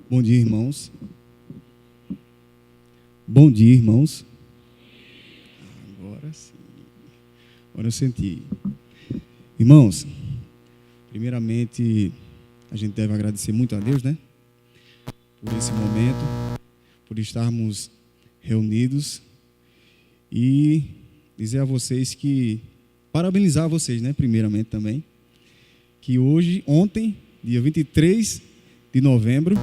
Bom dia, irmãos. Bom dia, irmãos. Agora sim. Agora eu senti. Irmãos, primeiramente, a gente deve agradecer muito a Deus, né? Por esse momento, por estarmos reunidos e dizer a vocês que, parabenizar vocês, né? Primeiramente também, que ontem, dia 23 de novembro,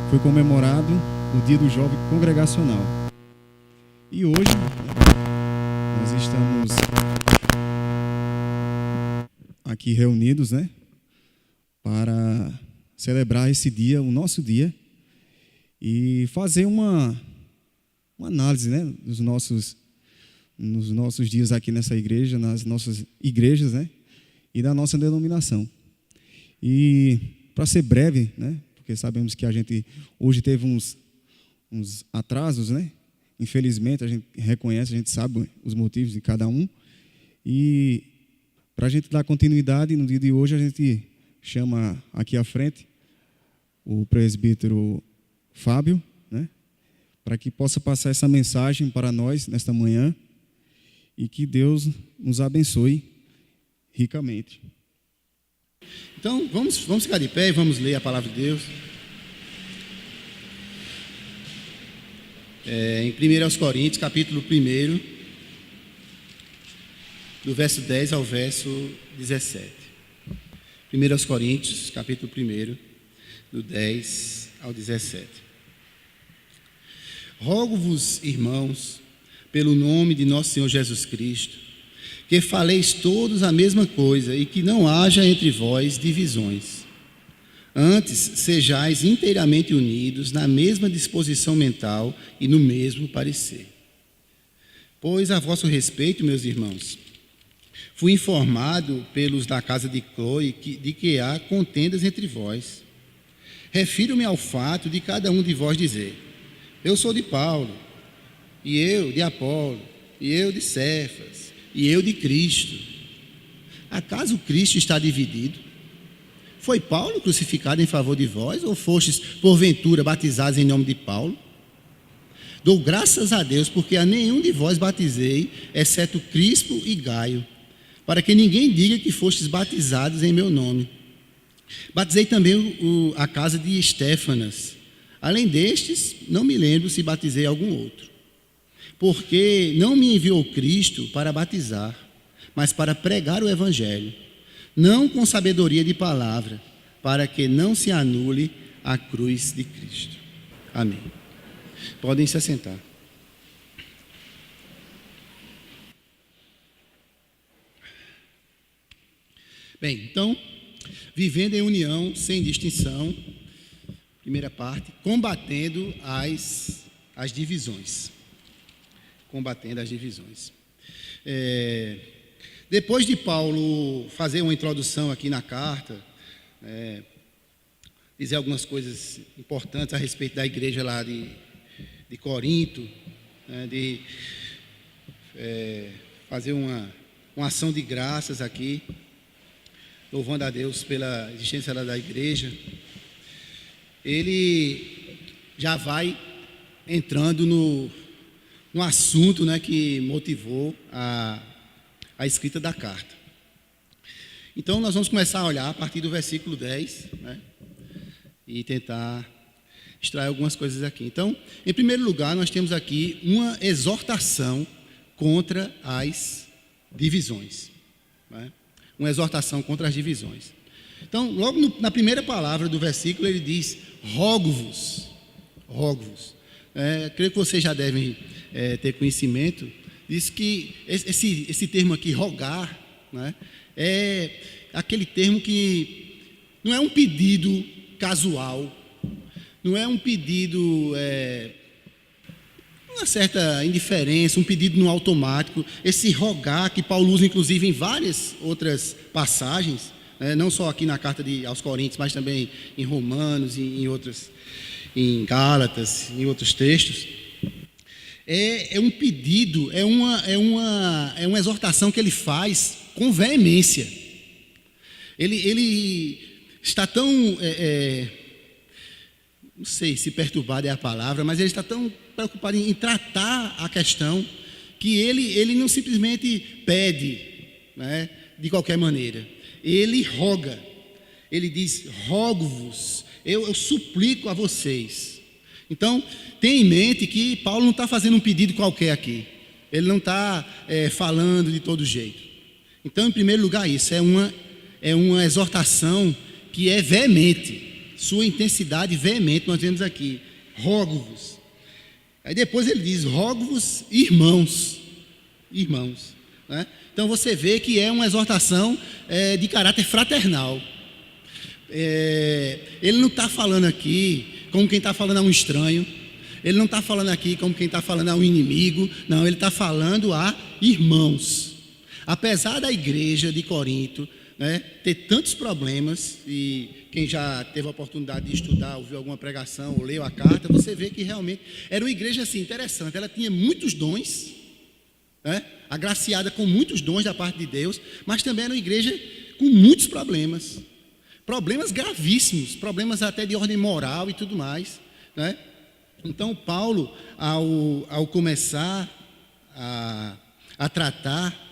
foi comemorado o Dia do Jovem Congregacional. E hoje, nós estamos aqui reunidos, né, para celebrar esse dia, o nosso dia, e fazer uma análise, né, nos nossos dias aqui nessa igreja, nas nossas igrejas, né, e da nossa denominação. E, para ser breve, né, porque sabemos que a gente hoje teve uns atrasos, né? Infelizmente, a gente reconhece, a gente sabe os motivos de cada um. E para a gente dar continuidade, no dia de hoje, a gente chama aqui à frente o presbítero Fábio, né? Para que possa passar essa mensagem para nós nesta manhã e que Deus nos abençoe ricamente. Então, vamos ficar de pé e vamos ler a palavra de Deus. Em 1 Coríntios, capítulo 1, do verso 10 ao verso 17. 1 Coríntios, capítulo 1, do 10 ao 17. Rogo-vos, irmãos, pelo nome de nosso Senhor Jesus Cristo, que faleis todos a mesma coisa e que não haja entre vós divisões. Antes, sejais inteiramente unidos na mesma disposição mental e no mesmo parecer. Pois, a vosso respeito, meus irmãos, fui informado pelos da casa de Cloe de que há contendas entre vós. Refiro-me ao fato de cada um de vós dizer: eu sou de Paulo, e eu de Apolo, e eu de Cefas, e eu de Cristo. Acaso Cristo está dividido? Foi Paulo crucificado em favor de vós, ou fostes, porventura, batizados em nome de Paulo? Dou graças a Deus, porque a nenhum de vós batizei, exceto Crispo e Gaio, para que ninguém diga que fostes batizados em meu nome. Batizei também a casa de Estéfanas. Além destes, não me lembro se batizei algum outro. Porque não me enviou Cristo para batizar, mas para pregar o Evangelho, não com sabedoria de palavra, para que não se anule a cruz de Cristo. Amém. Podem se assentar. Bem, então, vivendo em união, sem distinção, primeira parte, combatendo as divisões. Combatendo as divisões. Depois de Paulo fazer uma introdução aqui na carta, dizer algumas coisas importantes a respeito da igreja lá de Corinto, de fazer uma ação de graças aqui, louvando a Deus pela existência da igreja, ele já vai entrando no assunto, né, que motivou a escrita da carta. Então, nós vamos começar a olhar a partir do versículo 10, né, e tentar extrair algumas coisas aqui. Então, em primeiro lugar, nós temos aqui uma exortação contra as divisões, né? Uma exortação contra as divisões. Então, logo na primeira palavra do versículo, ele diz: rogo-vos. Creio que vocês já devem ter conhecimento. Diz que esse termo aqui, rogar, né, é aquele termo que não é um pedido casual, não é um pedido, uma certa indiferença, um pedido no automático. Esse rogar que Paulo usa, inclusive, em várias outras passagens, não só aqui na carta aos Coríntios, mas também em Romanos, em Gálatas, em outros textos. É um pedido, é uma exortação que ele faz com veemência. Ele está tão não sei se perturbado é a palavra, mas ele está tão preocupado em tratar a questão que ele não simplesmente pede, né, de qualquer maneira. Ele roga. Ele diz: rogo-vos, eu suplico a vocês. Então, tenha em mente que Paulo não está fazendo um pedido qualquer aqui. Ele não está falando de todo jeito. Então, em primeiro lugar, isso é uma exortação que é veemente. Sua intensidade veemente, nós vemos aqui: rogo-vos. Aí depois ele diz: rogo-vos, irmãos. Irmãos, né? Então você vê que é uma exortação de caráter fraternal. Ele não está falando aqui como quem está falando a um estranho. Ele não está falando aqui como quem está falando a um inimigo. Não, ele está falando a irmãos. Apesar da igreja de Corinto, né, ter tantos problemas, e quem já teve a oportunidade de estudar, ouviu alguma pregação ou leu a carta, você vê que realmente era uma igreja assim, interessante. Ela tinha muitos dons, né, agraciada com muitos dons da parte de Deus, mas também era uma igreja com muitos problemas gravíssimos, problemas até de ordem moral e tudo mais, né? Então Paulo, ao começar a tratar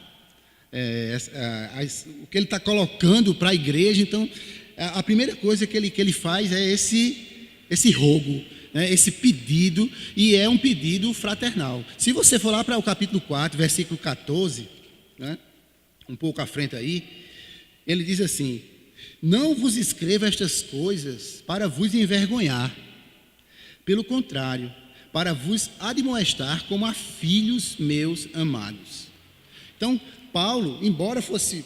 o que ele está colocando para a igreja, então a primeira coisa que ele faz é esse rogo, né, esse pedido, e é um pedido fraternal. Se você for lá para o capítulo 4, versículo 14, né, um pouco à frente aí, ele diz assim: não vos escrevo estas coisas para vos envergonhar, pelo contrário, para vos admoestar como a filhos meus amados. Então, Paulo, embora fossem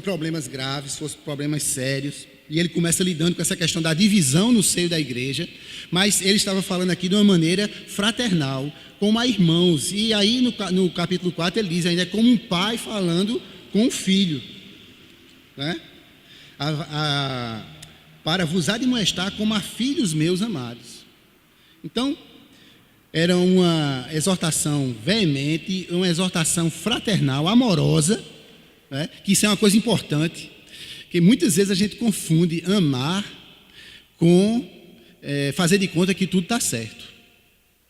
problemas graves, fossem problemas sérios, e ele começa lidando com essa questão da divisão no seio da igreja, mas ele estava falando aqui de uma maneira fraternal, como a irmãos. E aí no capítulo 4 ele diz ainda: é como um pai falando com um filho, né? Para vos admoestar como a filhos meus amados. Então, era uma exortação veemente, uma exortação fraternal, amorosa, né? Que isso é uma coisa importante, que muitas vezes a gente confunde amar com fazer de conta que tudo está certo.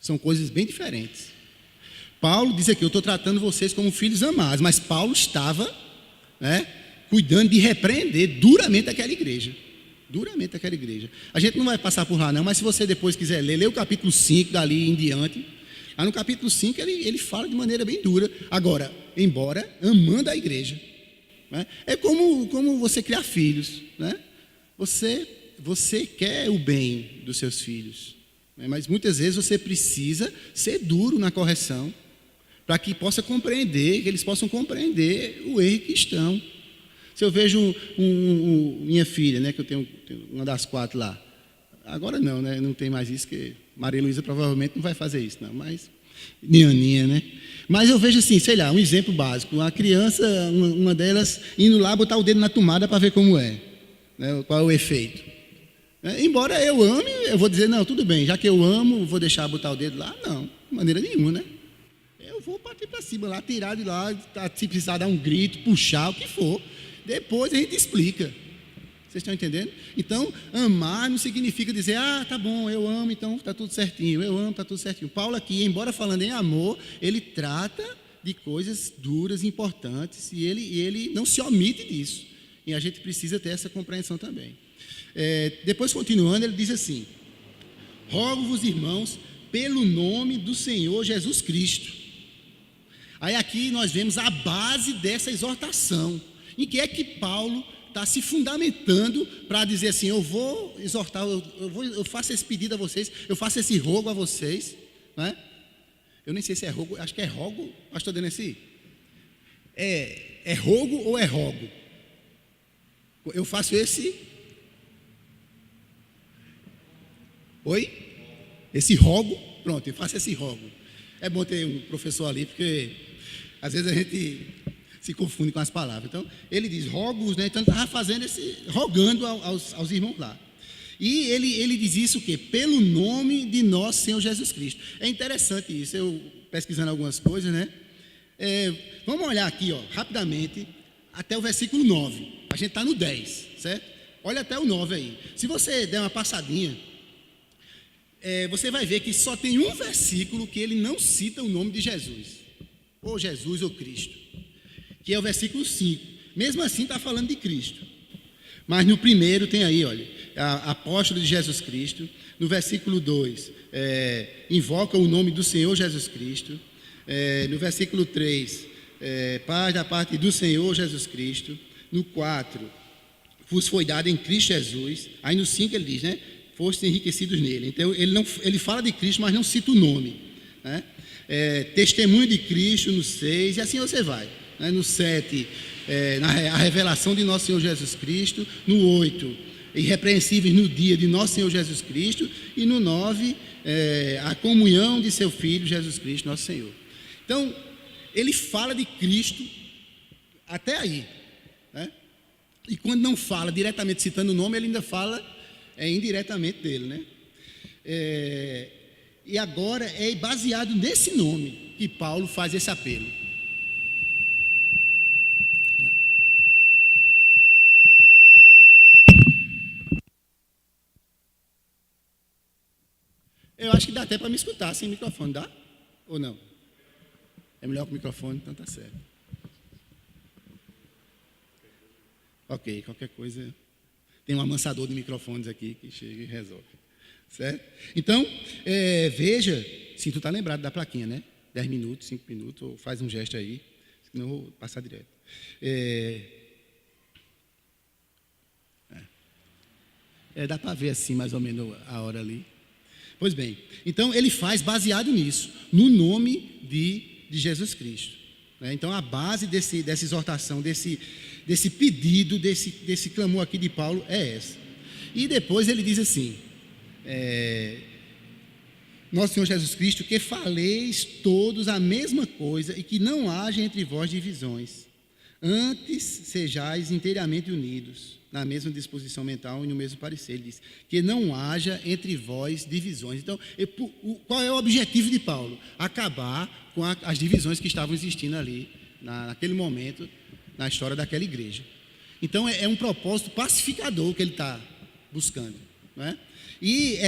São coisas bem diferentes. Paulo diz aqui: eu estou tratando vocês como filhos amados, mas Paulo estava, né, cuidando de repreender duramente aquela igreja. Duramente aquela igreja. A gente não vai passar por lá não, mas se você depois quiser ler o capítulo 5 dali em diante. Lá no capítulo 5 ele fala de maneira bem dura. Agora, embora amando a igreja, né? É como você criar filhos, né? Você quer o bem dos seus filhos, né? Mas muitas vezes você precisa ser duro na correção, para que possa compreender, que eles possam compreender o erro que estão. Se eu vejo minha filha, né, que eu tenho uma das 4 lá, agora não, né, não tem mais isso, que Maria Luísa provavelmente não vai fazer isso, não, mas nem Aninha, né? Mas eu vejo assim, sei lá, um exemplo básico: a criança, uma delas, indo lá botar o dedo na tomada para ver como é, né, qual é o efeito. Embora eu ame, eu vou dizer: não, tudo bem, já que eu amo, vou deixar botar o dedo lá? Não, de maneira nenhuma, né? Eu vou partir para cima lá, tirar de lá, se precisar dar um grito, puxar, o que for. Depois a gente explica. Vocês estão entendendo? Então, amar não significa dizer: ah, tá bom, eu amo, então está tudo certinho. Eu amo, está tudo certinho. Paulo aqui, embora falando em amor, ele trata de coisas duras, importantes, e ele não se omite disso. E a gente precisa ter essa compreensão também. Depois, continuando, ele diz assim: rogo-vos, irmãos, pelo nome do Senhor Jesus Cristo. Aí aqui nós vemos a base dessa exortação. Em que é que Paulo está se fundamentando para dizer assim: eu vou exortar, eu faço esse pedido a vocês, eu faço esse rogo a vocês, né? Eu nem sei se é rogo, acho que é rogo, pastor Deneci. É rogo ou é rogo? Eu faço esse... Oi? Esse rogo, pronto, eu faço esse rogo. É bom ter um professor ali, porque às vezes a gente se confunde com as palavras. Então, ele diz rogo, né? Então, ele estava fazendo rogando aos irmãos lá. E ele diz isso o quê? Pelo nome de nosso Senhor Jesus Cristo. É interessante isso, eu pesquisando algumas coisas, né? Vamos olhar aqui, ó, rapidamente, até o versículo 9. A gente está no 10, certo? Olha até o 9 aí. Se você der uma passadinha, você vai ver que só tem um versículo que ele não cita o nome de Jesus, ou Jesus ou Cristo, que é o versículo 5. Mesmo assim está falando de Cristo, mas no primeiro tem aí, olha, apóstolo de Jesus Cristo. No versículo 2, invoca o nome do Senhor Jesus Cristo. No versículo 3, paz da parte do Senhor Jesus Cristo. No 4, vos foi dado em Cristo Jesus. Aí no 5 ele diz, né, fostes enriquecidos nele. Então ele fala de Cristo, mas não cita o nome, né? Testemunho de Cristo no 6, e assim você vai, né? No 7, a revelação de nosso Senhor Jesus Cristo. No 8, irrepreensíveis no dia de nosso Senhor Jesus Cristo. E no 9, a comunhão de seu Filho Jesus Cristo, nosso Senhor. Então, ele fala de Cristo até aí, né? E quando não fala diretamente citando o nome, ele ainda fala indiretamente dele, né? E agora é baseado nesse nome que Paulo faz esse apelo. Eu acho que dá até para me escutar sem microfone, dá? Ou não? É melhor com o microfone, então tá certo. Ok, qualquer coisa. Tem um amansador de microfones aqui que chega e resolve. Certo? Então, veja, se tu está lembrado da plaquinha, né? 10 minutos, 5 minutos, ou faz um gesto aí, senão eu vou passar direto. Dá para ver assim, mais ou menos, a hora ali. Pois bem, então ele faz baseado nisso, no nome de Jesus Cristo, né? Então a base dessa exortação, desse pedido, desse clamor aqui de Paulo é essa. E depois ele diz assim, nosso Senhor Jesus Cristo, que faleis todos a mesma coisa e que não haja entre vós divisões, antes sejais inteiramente unidos na mesma disposição mental e no mesmo parecer. Ele diz que não haja entre vós divisões. Então, qual é o objetivo de Paulo? Acabar com as divisões que estavam existindo ali, naquele momento, na história daquela igreja. Então, é um propósito pacificador que ele está buscando, não é? E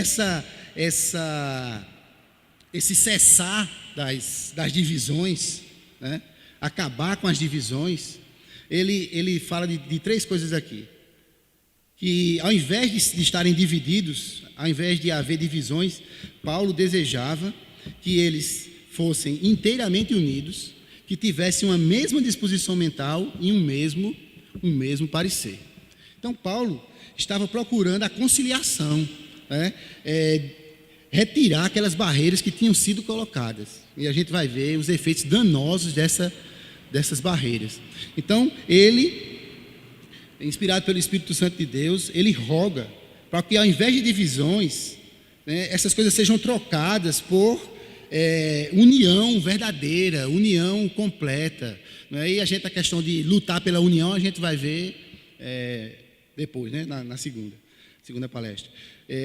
esse cessar das divisões, né? Acabar com as divisões, ele fala de 3 coisas aqui. Que ao invés de estarem divididos, ao invés de haver divisões, Paulo desejava que eles fossem inteiramente unidos, que tivessem uma mesma disposição mental e um mesmo parecer. Então Paulo estava procurando a conciliação, né? Retirar aquelas barreiras que tinham sido colocadas. E a gente vai ver os efeitos danosos dessas barreiras. Então ele, inspirado pelo Espírito Santo de Deus, ele roga para que ao invés de divisões, né, essas coisas sejam trocadas por união verdadeira, união completa, né? E a questão de lutar pela união, a gente vai ver depois, né, na segunda palestra.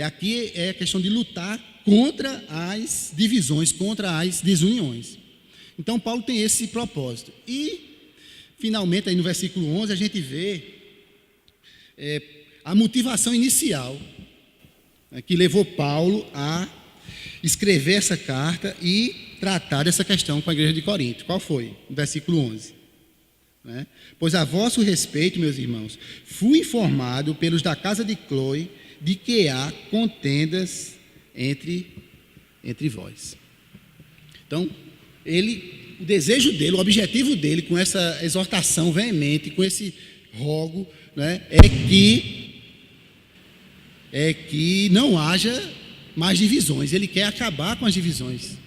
Aqui é a questão de lutar contra as divisões, contra as desuniões. Então Paulo tem esse propósito. E finalmente aí no versículo 11 a gente vê a motivação inicial, né, que levou Paulo a escrever essa carta e tratar dessa questão com a igreja de Corinto. Qual foi? No versículo 11. Né? Pois a vosso respeito, meus irmãos, fui informado pelos da casa de Cloe de que há contendas entre vós. Então, o desejo dele, o objetivo dele com essa exortação veemente, com esse rogo, né, é que não haja mais divisões. Ele quer acabar com as divisões.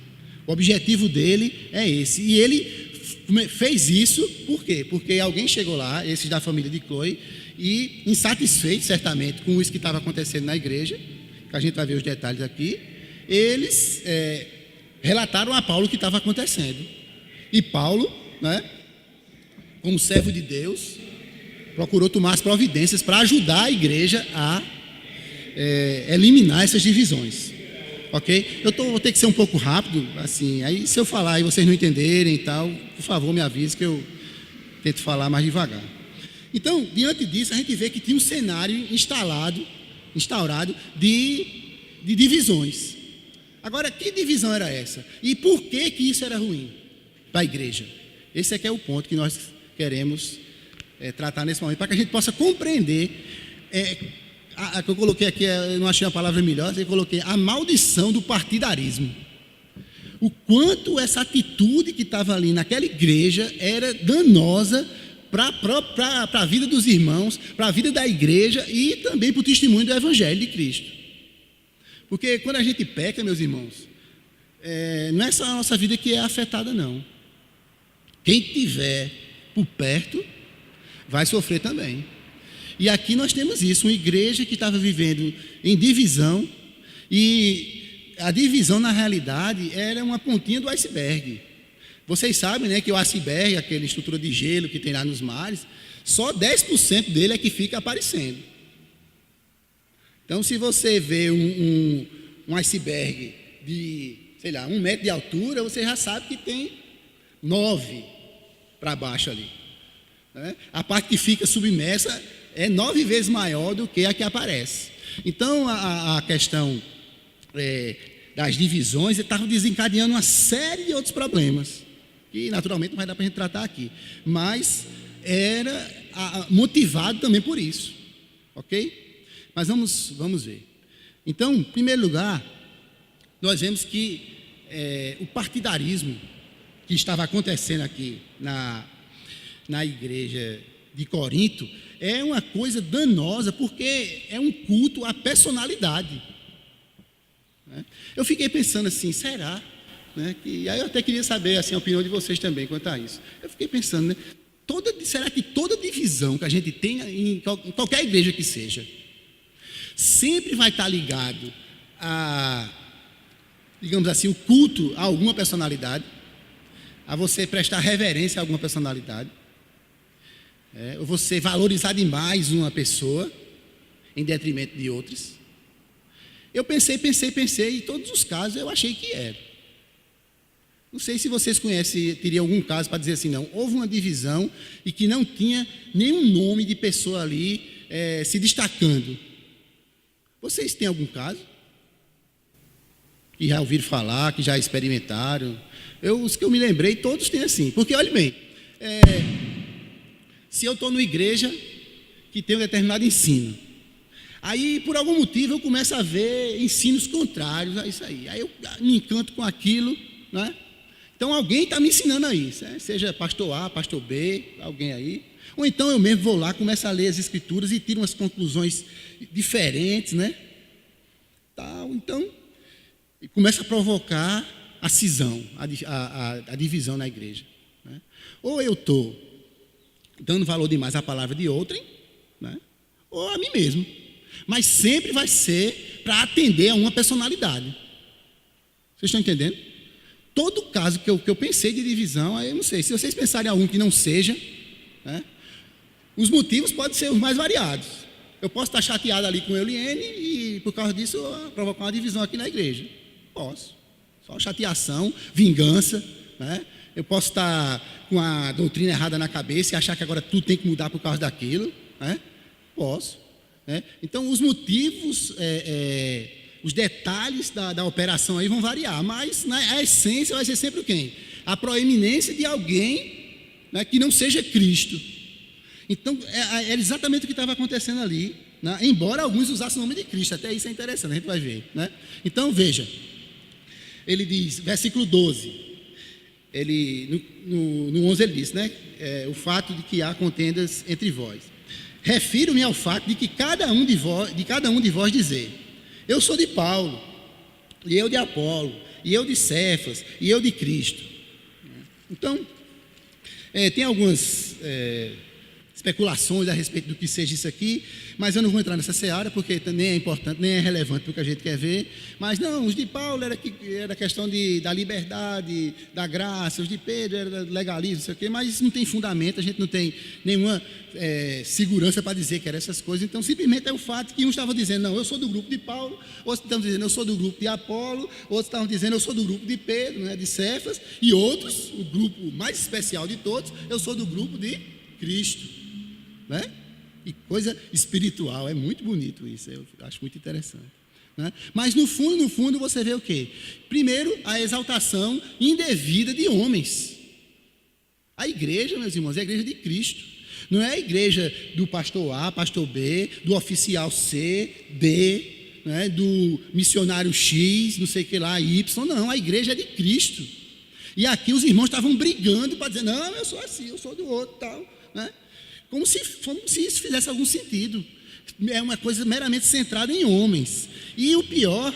O objetivo dele é esse. E ele fez isso por quê? Porque alguém chegou lá, esses da família de Cloe, e insatisfeito certamente com isso que estava acontecendo na igreja, que a gente vai ver os detalhes aqui, eles relataram a Paulo o que estava acontecendo. E Paulo, né, como servo de Deus, procurou tomar as providências para ajudar a igreja a eliminar essas divisões. Ok? Vou ter que ser um pouco rápido, assim, aí se eu falar e vocês não entenderem e tal, por favor me avise que eu tento falar mais devagar. Então, diante disso, a gente vê que tinha um cenário instaurado de divisões, Agora, que divisão era essa? E por que isso era ruim para a igreja? Esse aqui é o ponto que nós queremos tratar nesse momento, para que a gente possa compreender. A que eu coloquei aqui, eu não achei a palavra melhor, eu coloquei a maldição do partidarismo. O quanto essa atitude que estava ali naquela igreja era danosa para a vida dos irmãos, para a vida da igreja e também para o testemunho do Evangelho de Cristo. Porque quando a gente peca, meus irmãos, não é só a nossa vida que é afetada, não. Quem estiver por perto vai sofrer também. E aqui nós temos isso, uma igreja que estava vivendo em divisão, e a divisão na realidade era uma pontinha do iceberg. Vocês sabem, né, que o iceberg, aquela estrutura de gelo que tem lá nos mares, só 10% dele é que fica aparecendo. Então, se você vê um iceberg de, sei lá, 1 metro de altura, você já sabe que tem 9 para baixo ali, né? A parte que fica submersa é 9 vezes maior do que a que aparece. Então, a questão das divisões estava desencadeando uma série de outros problemas, que naturalmente não vai dar para a gente tratar aqui, mas era motivado também por isso, ok? Mas vamos ver. Então, em primeiro lugar, nós vemos que o partidarismo que estava acontecendo aqui na igreja de Corinto é uma coisa danosa, porque é um culto à personalidade, né? Eu fiquei pensando assim, será? Né? E aí eu até queria saber assim, a opinião de vocês também quanto a isso. Eu fiquei pensando, né? Será que toda divisão que a gente tem em qualquer igreja que seja, sempre vai estar ligado a, digamos assim, o culto a alguma personalidade, a você prestar reverência a alguma personalidade, ou você valorizar demais uma pessoa em detrimento de outras? Eu pensei, e em todos os casos eu achei que era. Não sei se vocês conhecem, teria algum caso para dizer assim, não, houve uma divisão e que não tinha nenhum nome de pessoa ali se destacando. Vocês têm algum caso? Que já ouviram falar, que já experimentaram? Os que eu me lembrei, todos têm assim. Porque, olhe bem, se eu estou numa igreja que tem um determinado ensino, aí, por algum motivo, eu começo a ver ensinos contrários a isso aí. Aí eu me encanto com aquilo, né? Então, alguém está me ensinando a isso, né? Seja pastor A, pastor B, alguém aí. Ou então eu mesmo vou lá, começo a ler as escrituras e tiro umas conclusões diferentes, né? Então, começa a provocar a cisão, a divisão na igreja, né? Ou eu estou dando valor demais à palavra de outrem, né? Ou a mim mesmo. Mas sempre vai ser para atender a uma personalidade. Vocês estão entendendo? Todo caso que eu pensei de divisão, aí eu não sei. Se vocês pensarem em algum que não seja, né, os motivos podem ser os mais variados. Eu posso estar chateado ali com o Eliene e, por causa disso, provocar uma divisão aqui na igreja. Posso. Só chateação, vingança, né? Eu posso estar com a doutrina errada na cabeça e achar que agora tudo tem que mudar por causa daquilo, né? Posso. Então, os motivos, os detalhes da operação aí vão variar, mas a essência vai ser sempre o quê? A proeminência de alguém, né, que não seja Cristo. Então, era exatamente o que estava acontecendo ali, né? Embora alguns usassem o nome de Cristo, até isso é interessante, a gente vai ver, né? Então, veja, ele diz, versículo 12, no 11 ele diz, né, o fato de que há contendas entre vós. Refiro-me ao fato de que cada um de vós dizer, eu sou de Paulo, e eu de Apolo, e eu de Cefas, e eu de Cristo. Então, tem algumas especulações a respeito do que seja isso aqui, mas eu não vou entrar nessa seara, porque nem é importante, nem é relevante para o que a gente quer ver. Mas não, os de Paulo era questão da liberdade, da graça, os de Pedro era legalismo, não sei o quê, mas isso não tem fundamento, a gente não tem nenhuma segurança para dizer que eram essas coisas. Então, simplesmente é o fato que uns estavam dizendo, não, eu sou do grupo de Paulo, outros estavam dizendo, eu sou do grupo de Apolo, outros estavam dizendo, eu sou do grupo de Pedro, né, de Cefas, e outros, o grupo mais especial de todos, eu sou do grupo de Cristo. Né? E coisa espiritual, é muito bonito isso, eu acho muito interessante. né? Mas no fundo você vê o quê? Primeiro, a exaltação indevida de homens. A igreja, meus irmãos, é a igreja de Cristo. Não é a igreja do pastor A, pastor B, do oficial C, D, né, do missionário X, não sei o que lá, Y. Não, a igreja é de Cristo. E aqui os irmãos estavam brigando para dizer, não, eu sou assim, eu sou do outro, tal, né? Como se isso fizesse algum sentido. É uma coisa meramente centrada em homens. E o pior,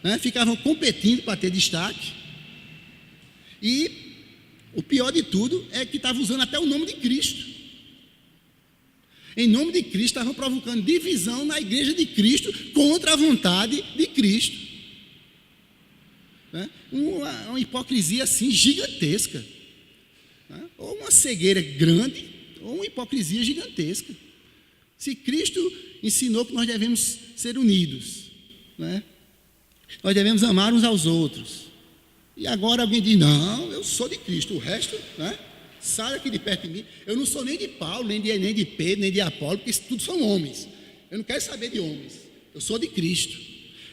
né, ficavam competindo para ter destaque. E o pior de tudo é que estavam usando até o nome de Cristo. Em nome de Cristo, estavam provocando divisão na igreja de Cristo contra a vontade de Cristo. Né? Uma hipocrisia assim gigantesca. Né? Ou uma cegueira grande, ou uma hipocrisia gigantesca. Se Cristo ensinou que nós devemos ser unidos, né? Nós devemos amar uns aos outros. E agora alguém diz, não, eu sou de Cristo, o resto, né? Sai aqui de perto de mim. Eu não sou nem de Paulo, nem de Pedro, nem de Apolo, porque isso tudo são homens. Eu não quero saber de homens. Eu sou de Cristo.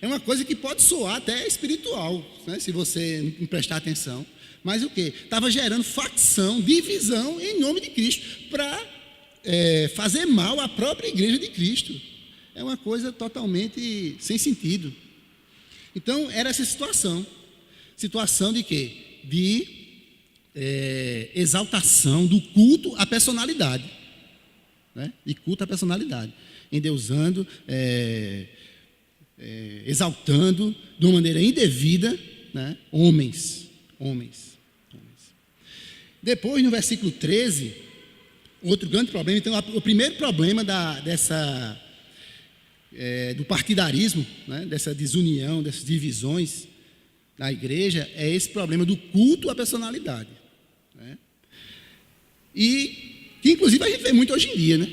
É uma coisa que pode soar até espiritual, né, se você não prestar atenção. Mas o quê? Estava gerando facção, divisão em nome de Cristo, para fazer mal à própria igreja de Cristo. É uma coisa totalmente sem sentido. Então, era essa situação. Situação de quê? De exaltação do culto à personalidade, né? E culto à personalidade, endeusando, exaltando de uma maneira indevida, né? Homens. Depois, no versículo 13, outro grande problema. Então, o primeiro problema do partidarismo, né? Dessa desunião, dessas divisões na igreja, é esse problema do culto à personalidade, né? E que inclusive a gente vê muito hoje em dia, né?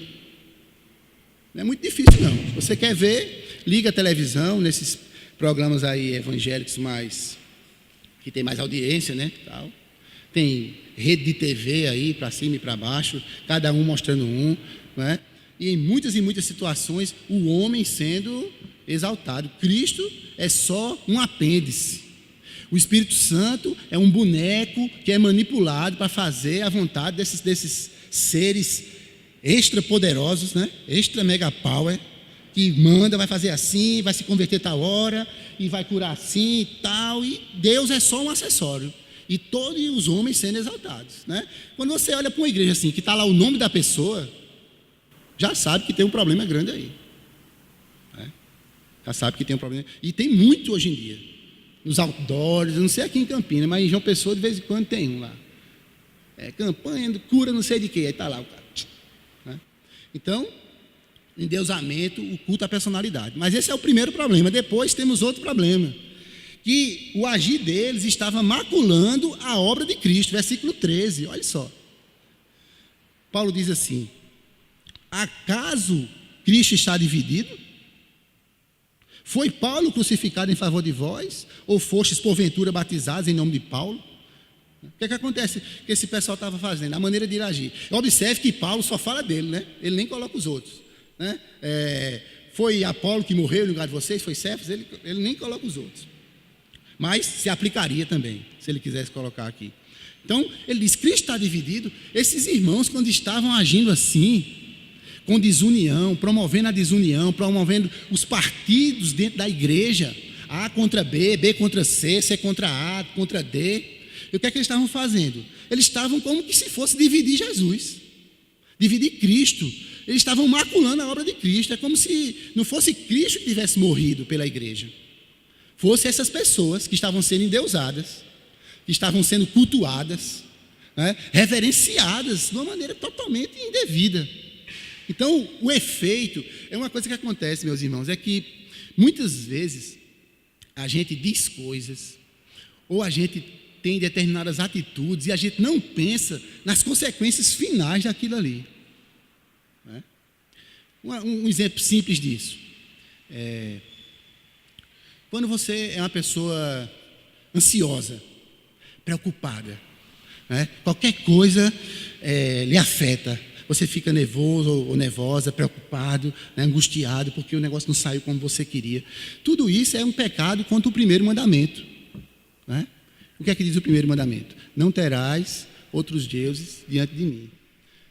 Não é muito difícil não. Se você quer ver, liga a televisão, nesses programas aí evangélicos mais que tem mais audiência, né? Tal. Tem rede de TV aí para cima e para baixo, cada um mostrando um, né? E em muitas situações o homem sendo exaltado. Cristo é só um apêndice. O Espírito Santo é um boneco que é manipulado para fazer a vontade desses seres extra poderosos, né? Extra mega power, que manda, vai fazer assim, vai se converter tal hora, e vai curar assim e tal, e Deus é só um acessório. E todos os homens sendo exaltados, né? Quando você olha para uma igreja assim, que está lá o nome da pessoa, já sabe que tem um problema grande aí, né? Já sabe que tem um problema, e tem muito hoje em dia. Nos outdoors, eu não sei aqui em Campinas, mas em João Pessoa de vez em quando tem um lá. Campanha, cura não sei de quê, aí está lá o cara. Né? Então, endeusamento, o culto à personalidade. Mas esse é o primeiro problema. Depois temos outro problema, que o agir deles estava maculando a obra de Cristo. Versículo 13, olha só. Paulo diz assim, acaso Cristo está dividido? Foi Paulo crucificado em favor de vós? Ou fostes porventura batizados em nome de Paulo? O que acontece que esse pessoal estava fazendo? A maneira de ir agir. Observe que Paulo só fala dele, né? Ele nem coloca os outros, né? Foi Apolo que morreu no lugar de vocês? Foi Cefas? Ele nem coloca os outros. Mas se aplicaria também, se ele quisesse colocar aqui. Então, ele diz, Cristo está dividido. Esses irmãos, quando estavam agindo assim, com desunião, promovendo a desunião, promovendo os partidos dentro da igreja, A contra B, B contra C, C contra A, contra D. E o que é que eles estavam fazendo? Eles estavam como que se fosse dividir Jesus, dividir Cristo. Eles estavam maculando a obra de Cristo. É como se não fosse Cristo que tivesse morrido pela igreja, fosse essas pessoas que estavam sendo endeusadas, que estavam sendo cultuadas, né, reverenciadas de uma maneira totalmente indevida. Então, o efeito é uma coisa que acontece, meus irmãos, é que muitas vezes a gente diz coisas, ou a gente tem determinadas atitudes, e a gente não pensa nas consequências finais daquilo ali. Né? Um exemplo simples disso. Quando você é uma pessoa ansiosa, preocupada, né? Qualquer coisa lhe afeta. você fica nervoso ou nervosa, preocupado, né, angustiado, porque o negócio não saiu como você queria. Tudo isso é um pecado contra o primeiro mandamento. Né? O que é que diz o primeiro mandamento? Não terás outros deuses diante de mim.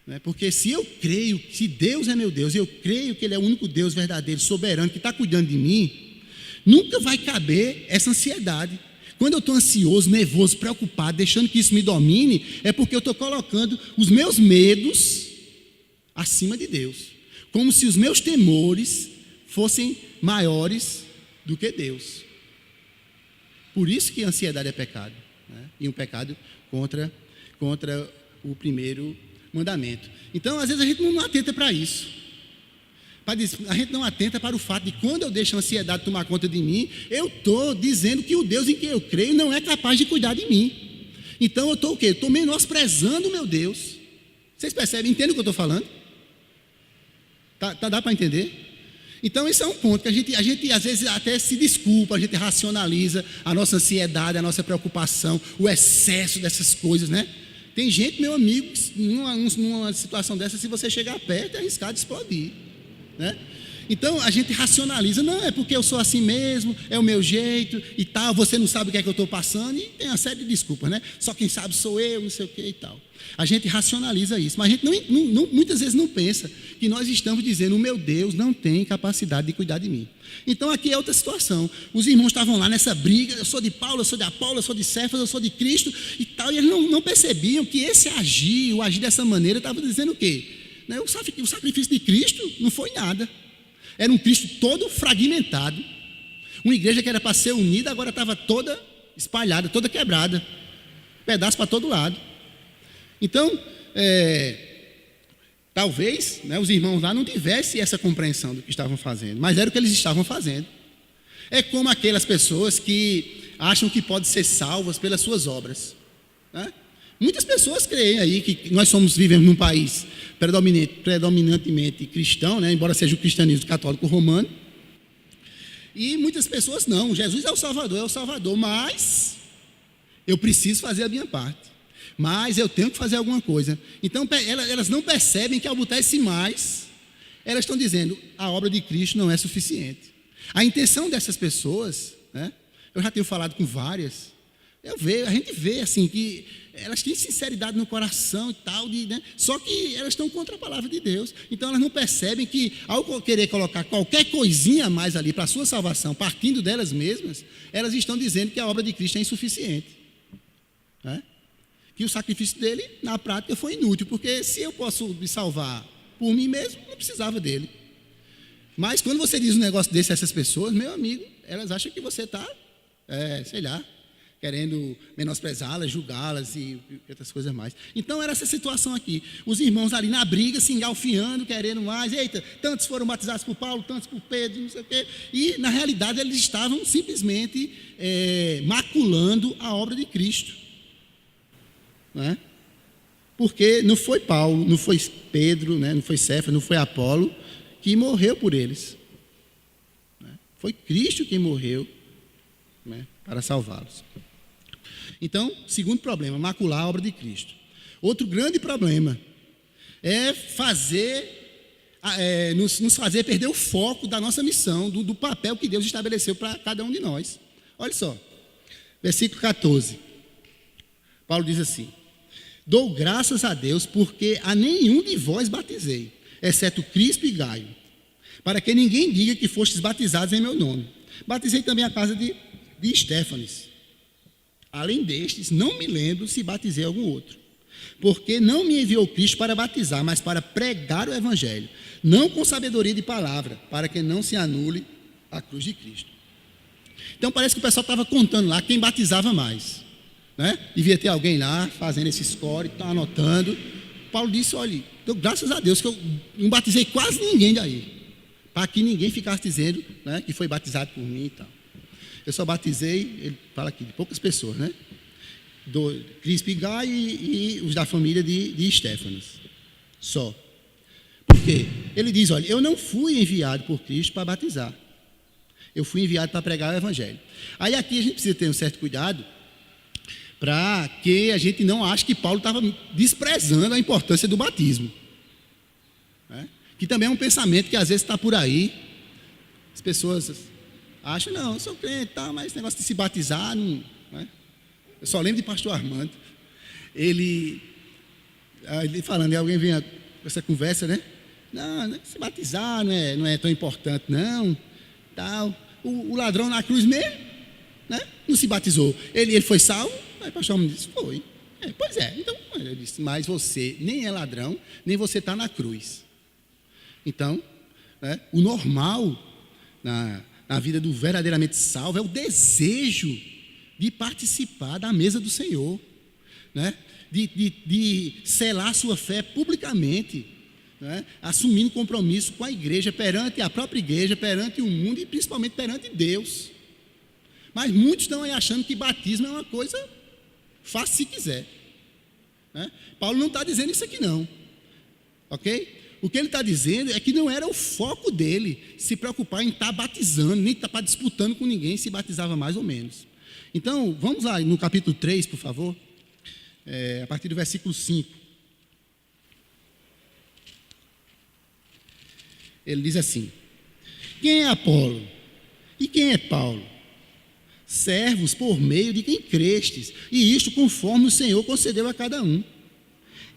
Né? Porque se eu creio, se Deus é meu Deus, e eu creio que Ele é o único Deus verdadeiro, soberano, que está cuidando de mim, nunca vai caber essa ansiedade. Quando eu estou ansioso, nervoso, preocupado, deixando que isso me domine, é porque eu estou colocando os meus medos acima de Deus. Como se os meus temores fossem maiores do que Deus. Por isso que a ansiedade é pecado. Né? E um pecado contra o primeiro mandamento. Então, às vezes, a gente não atenta para isso. A gente não atenta para o fato de quando eu deixo a ansiedade tomar conta de mim, eu estou dizendo que o Deus em quem eu creio não é capaz de cuidar de mim. Então eu estou o quê? Estou menosprezando o meu Deus. Vocês percebem? Entendem o que eu estou falando? Dá para entender? Então esse é um ponto que a gente às vezes até se desculpa, a gente racionaliza a nossa ansiedade, a nossa preocupação, o excesso dessas coisas, né? Tem gente, meu amigo, numa situação dessa, se você chegar perto, é arriscado de explodir. Né? Então a gente racionaliza, não, é porque eu sou assim mesmo, é o meu jeito e tal, você não sabe o que é que eu estou passando, e tem uma série de desculpas, né? Só quem sabe sou eu, não sei o que e tal. A gente racionaliza isso, mas a gente muitas vezes não pensa que nós estamos dizendo, o meu Deus não tem capacidade de cuidar de mim. Então aqui é outra situação, os irmãos estavam lá nessa briga, eu sou de Paulo, eu sou de Apolo, eu sou de Cefas, eu sou de Cristo e tal, e eles não percebiam que o agir dessa maneira estava dizendo o quê? O sacrifício de Cristo não foi nada. Era um Cristo todo fragmentado. Uma igreja que era para ser unida, agora estava toda espalhada, toda quebrada. Pedaço para todo lado. Então, talvez, né, os irmãos lá não tivessem essa compreensão do que estavam fazendo, mas era o que eles estavam fazendo. É como aquelas pessoas que acham que podem ser salvas pelas suas obras. Né? Muitas pessoas creem aí que nós vivemos num país predominantemente cristão, né? Embora seja o cristianismo católico romano. E muitas pessoas não, Jesus é o Salvador, mas eu preciso fazer a minha parte. Mas eu tenho que fazer alguma coisa. Então elas não percebem que ao botar esse mais, elas estão dizendo, a obra de Cristo não é suficiente. A intenção dessas pessoas, né? Eu já tenho falado com várias, a gente vê assim que elas têm sinceridade no coração e tal, né? Só que elas estão contra a palavra de Deus. Então elas não percebem que ao querer colocar qualquer coisinha a mais ali para a sua salvação, partindo delas mesmas, elas estão dizendo que a obra de Cristo é insuficiente. Né? Que o sacrifício dele, na prática, foi inútil, porque se eu posso me salvar por mim mesmo, não precisava dele. Mas quando você diz um negócio desse a essas pessoas, meu amigo, elas acham que você está, querendo menosprezá-las, julgá-las e outras coisas mais. Então era essa situação aqui. Os irmãos ali na briga, se engalfiando, querendo mais. Eita, tantos foram batizados por Paulo, tantos por Pedro, não sei o quê. E na realidade eles estavam simplesmente maculando a obra de Cristo. Né? Porque não foi Paulo, não foi Pedro, né? Não foi Cefas, não foi Apolo que morreu por eles. Né? Foi Cristo quem morreu, né? Para salvá-los. Então, segundo problema, macular a obra de Cristo. Outro grande problema é nos fazer perder o foco da nossa missão, do papel que Deus estabeleceu para cada um de nós. Olha só, versículo 14. Paulo diz assim: dou graças a Deus porque a nenhum de vós batizei, exceto Crispo e Gaio, para que ninguém diga que fostes batizados em meu nome. Batizei também a casa de Estéfanes. Além destes, não me lembro se batizei algum outro. Porque não me enviou Cristo para batizar, mas para pregar o Evangelho, não com sabedoria de palavra, para que não se anule a cruz de Cristo. Então parece que o pessoal estava contando lá quem batizava mais. Né? Devia ter alguém lá fazendo esse score, tá anotando. Paulo disse, olha, deu graças a Deus que eu não batizei quase ninguém daí, para que ninguém ficasse dizendo, né, que foi batizado por mim e tal. Eu só batizei, ele fala aqui, de poucas pessoas, né? Do Crispo e Gaio e os da família de Estéfanas. Só. Por quê? Ele diz, olha, eu não fui enviado por Cristo para batizar. Eu fui enviado para pregar o Evangelho. Aí aqui a gente precisa ter um certo cuidado para que a gente não ache que Paulo estava desprezando a importância do batismo. né? Que também é um pensamento que às vezes está por aí. As pessoas acham, não, eu sou crente, tá, mas esse negócio de se batizar, não, né? Eu só lembro de pastor Armando. Ele falando, e alguém vinha com essa conversa, né? Não, se batizar não é tão importante, não. Tal. O ladrão na cruz mesmo, né? Não se batizou. Ele foi salvo? Aí o pastor me disse, foi. Pois é, então, ele disse, mas você nem é ladrão, nem você está na cruz. Então, né, o normal na vida do verdadeiramente salvo é o desejo de participar da mesa do Senhor, né? De selar sua fé publicamente, né? Assumindo compromisso com a igreja, perante a própria igreja, perante o mundo e principalmente perante Deus. Mas muitos estão aí achando que batismo é uma coisa fácil se quiser, né? Paulo não está dizendo isso aqui não, ok? O que ele está dizendo é que não era o foco dele se preocupar em estar batizando, nem estar disputando com ninguém se batizava mais ou menos. Então, vamos lá no capítulo 3, por favor, a partir do versículo 5. Ele diz assim: quem é Apolo? E quem é Paulo? Servos por meio de quem crestes, e isto conforme o Senhor concedeu a cada um.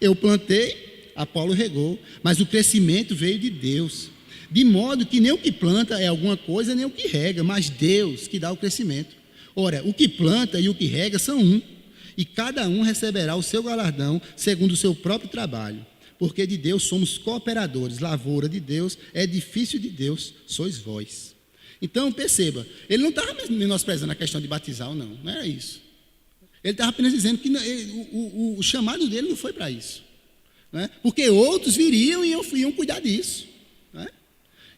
Eu plantei, Apolo regou, mas o crescimento veio de Deus. De modo que nem o que planta é alguma coisa, nem o que rega, mas Deus que dá o crescimento. Ora, o que planta e o que rega são um, e cada um receberá o seu galardão segundo o seu próprio trabalho. Porque de Deus somos cooperadores, lavoura de Deus, edifício de Deus, sois vós. Então, perceba, ele não estava menosprezando a questão de batizar ou não era isso. Ele estava apenas dizendo que o chamado dele não foi para isso, né? Porque outros viriam e iam cuidar disso, né?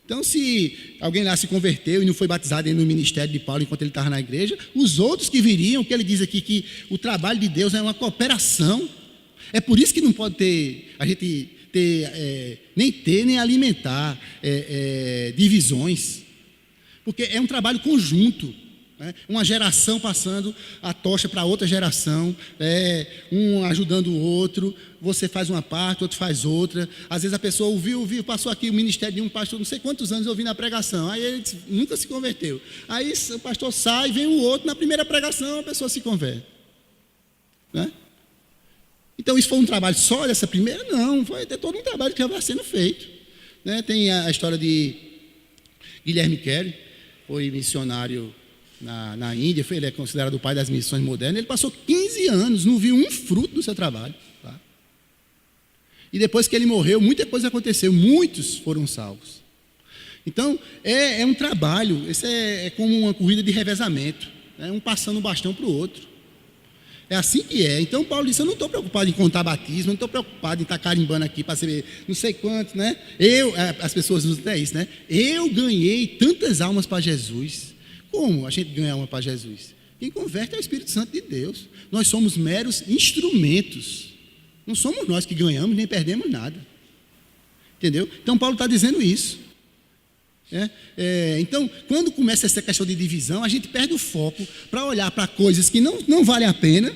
Então, se alguém lá se converteu e não foi batizado no ministério de Paulo enquanto ele estava na igreja, os outros que viriam, que ele diz aqui que o trabalho de Deus é uma cooperação. É por isso que não pode nem alimentar divisões, porque é um trabalho conjunto, né? Uma geração passando a tocha para outra geração, um ajudando o outro. Você faz uma parte, outro faz outra. Às vezes a pessoa ouviu, passou aqui o ministério de um pastor, não sei quantos anos ouvindo a pregação, aí ele nunca se converteu. Aí o pastor sai, vem o outro, na primeira pregação a pessoa se converte, né? Então isso foi um trabalho só dessa primeira? Não, foi todo um trabalho que já vai sendo feito, né? Tem a história de Guilherme Carey, foi missionário na Índia, ele é considerado o pai das missões modernas. Ele passou 15 anos, não viu um fruto do seu trabalho, tá? E depois que ele morreu, muita coisa aconteceu, muitos foram salvos. Então, é um trabalho, esse é como uma corrida de revezamento, né? Um passando o bastão para o outro. É assim que é. Então, Paulo disse, eu não estou preocupado em contar batismo, não estou preocupado em estar carimbando aqui para saber não sei quantos, né? As pessoas usam até isso, né? Eu ganhei tantas almas para Jesus. Como a gente ganha alma para Jesus? Quem converte é o Espírito Santo de Deus. Nós somos meros instrumentos. Não somos nós que ganhamos nem perdemos nada. Entendeu? Então, Paulo está dizendo isso. Então, quando começa essa questão de divisão, a gente perde o foco para olhar para coisas que não valem a pena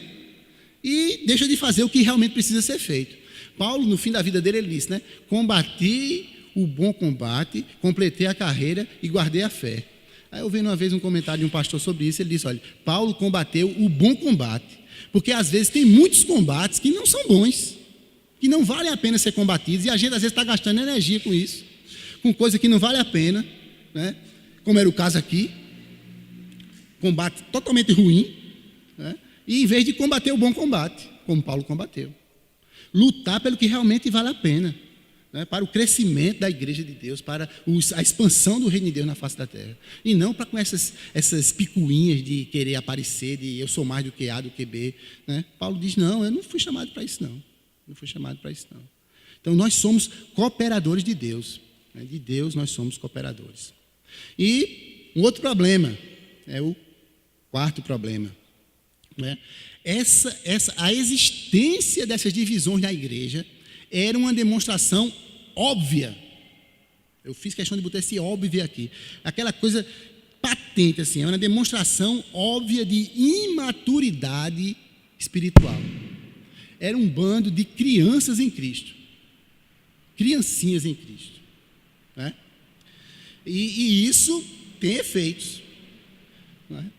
e deixa de fazer o que realmente precisa ser feito. Paulo, no fim da vida dele, ele disse, né? Combati o bom combate, completei a carreira e guardei a fé. Aí eu vi uma vez um comentário de um pastor sobre isso, ele disse, olha, Paulo combateu o bom combate, porque às vezes tem muitos combates que não são bons, que não valem a pena ser combatidos, e a gente às vezes está gastando energia com isso, com coisa que não vale a pena, né? Como era o caso aqui, combate totalmente ruim, né? E em vez de combater o bom combate, como Paulo combateu, lutar pelo que realmente vale a pena, né? Para o crescimento da igreja de Deus, para a expansão do reino de Deus na face da terra, e não para com essas picuinhas de querer aparecer, de eu sou mais do que A, do que B, né? Paulo diz, não, eu não fui chamado para isso não fui chamado para isso não. Então nós somos cooperadores de Deus. De Deus nós somos cooperadores. E um outro problema, o quarto problema, né? A existência dessas divisões na igreja era uma demonstração óbvia. Eu fiz questão de botar esse óbvio aqui. Aquela coisa patente, assim, é uma demonstração óbvia de imaturidade espiritual. Era um bando de crianças em Cristo. criancinhas em Cristo, né? E isso tem efeitos, né?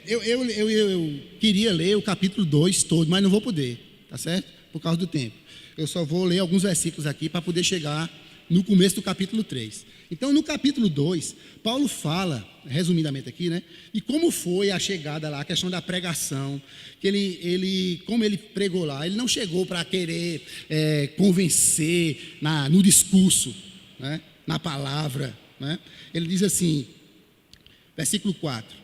Eu queria ler o capítulo 2 todo, mas não vou poder, tá certo? Por causa do tempo. Eu só vou ler alguns versículos aqui para poder chegar no começo do capítulo 3. Então, no capítulo 2, Paulo fala, resumidamente aqui, né, e como foi a chegada lá, a questão da pregação, que como ele pregou lá, ele não chegou para querer convencer no discurso, né, na palavra, né? Ele diz assim, versículo 4,